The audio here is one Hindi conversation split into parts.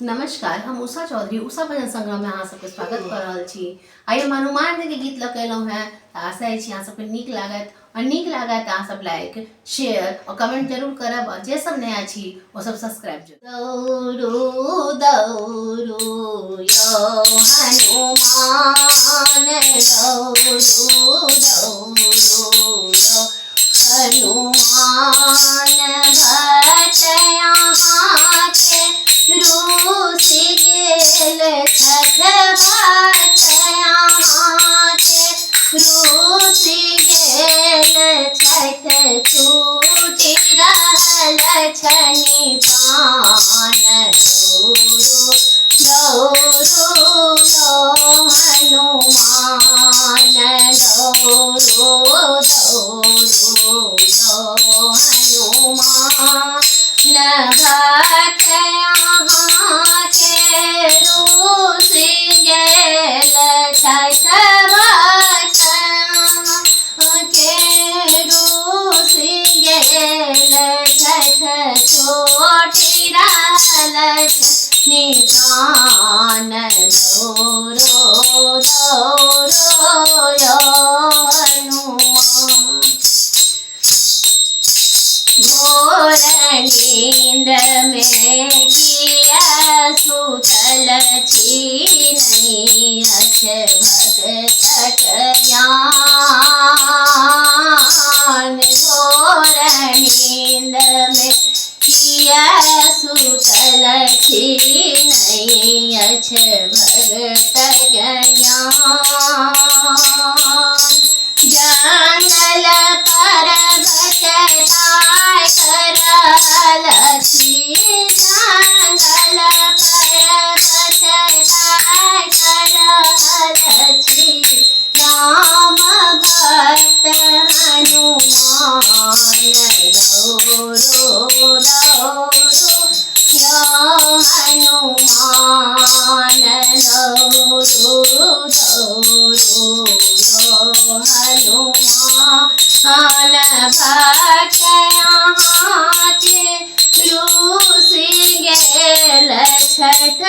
नमस्कार, हम उषा चौधरी उषा भजन संग्रह में अहाँ सबके स्वागत कर रहल छी। आइ हम हनुमान जी के गीत लऽ के एलहुँ हैं। आशा अछि अहाँ सबके नीक लागत और नीक लागत अहाँ सब लाइक शेयर और कमेंट जरूर करब और जे सब नया छी वो सब सब्सक्राइब जरूर। दौड़ो दौड़ो यो हनुमान, दौड़ो दौड़ो यो हनुमान, भट यहाँ के रूस गेल छठ, भट यहाँ के रूस गेल छठ, छूटि रहल छनि प्राण, दौड़ो दौड़ो हनुमान, दौड़ो दौड़ो हनुमान, भट यहाँ के रूस गेल छठ, भट के रूस गेल छठ, छोटि रहल छनि प्राण, दौड़ो दौड़ो यो हनुमान। घोर नींद में किया सुतल छी, नहीं अच्छे भगत ज्ञान, घोर नींद में किया सुतल छी, नहीं अच्छे भगत ज्ञान, जंगल पर्वत ताय करल छी, जंगल पर्वत ताय करल छी, राम भक्त हनुमान, दौड़ो दौड़ो यो हनुमान, दौड़ो दौड़ो यो हनुमान, भट यहाँ के रूस गेल छठ,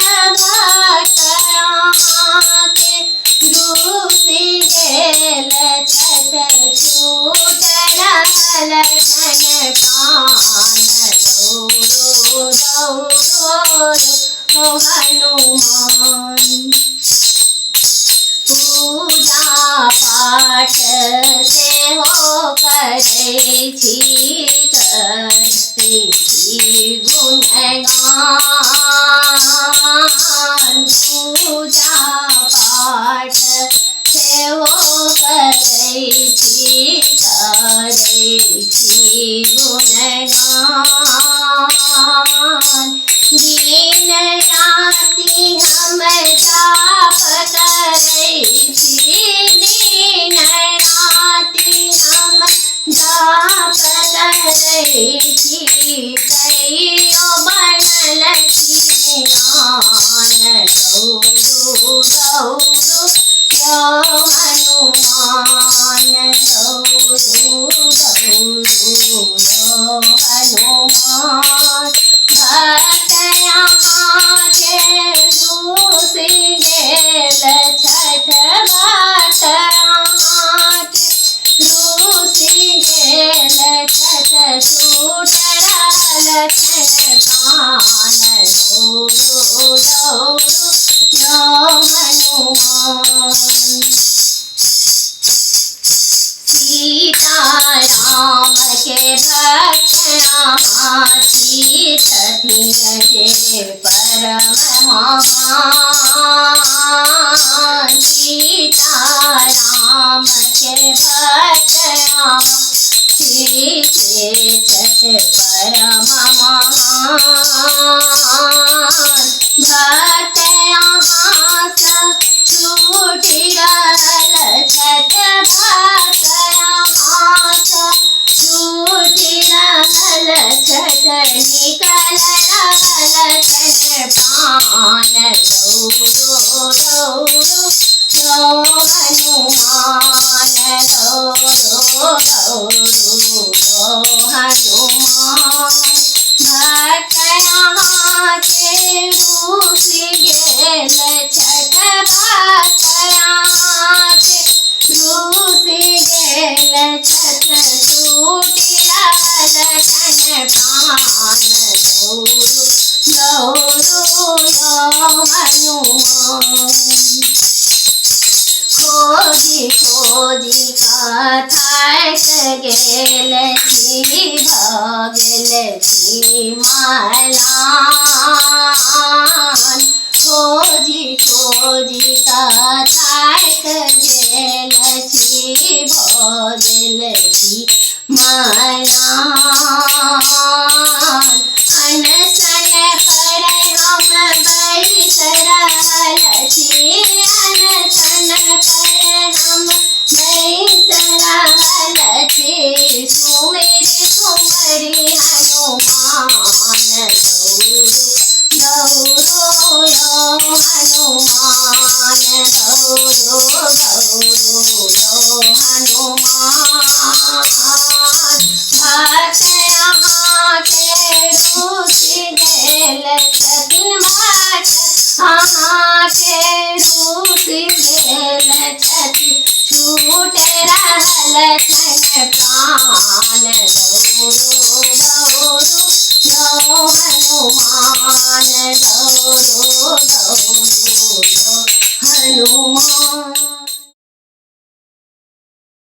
भट यहाँ के रूस गेल छठ, छूट रहल छनि प्राण, दौड़ो दौड़ो यो हनुमान। पूजा पाठ सेहो करै छी, करै छी गुणगान, पूजा पाठ सेहो करै छी, करै छी गुणगान, दिन राति हम जाप करै छी, दिन राति हम जाप करै छी, कहियो बनल छी ध्यान, दौड़ो दौड़ो यो हनुमान, दौड़ो दौड़ो यो हनुमान, भट यहाँ के रूस गेल छठ, भट यहाँ के रूस गेल छठ, छूट रहल छनि प्राण, दौड़ो दौड़ो यो हनुमान। सीताराम के भक्त हाथी छथिन जे परम महान, सीताराम के भक्त हाथी छठ परम महान, भक्त यहाँ सँ छूटि रहल छठ, भक्त यहाँ सँ छूटि रहल छठ, निकल रहल छनि प्राण, दौड़ो दौड़ो यो हनुमान, दौड़ो दौड़ो यो हनुमान, भट यहाँ के थाक गेल छी, भऽ गेल छी मलान।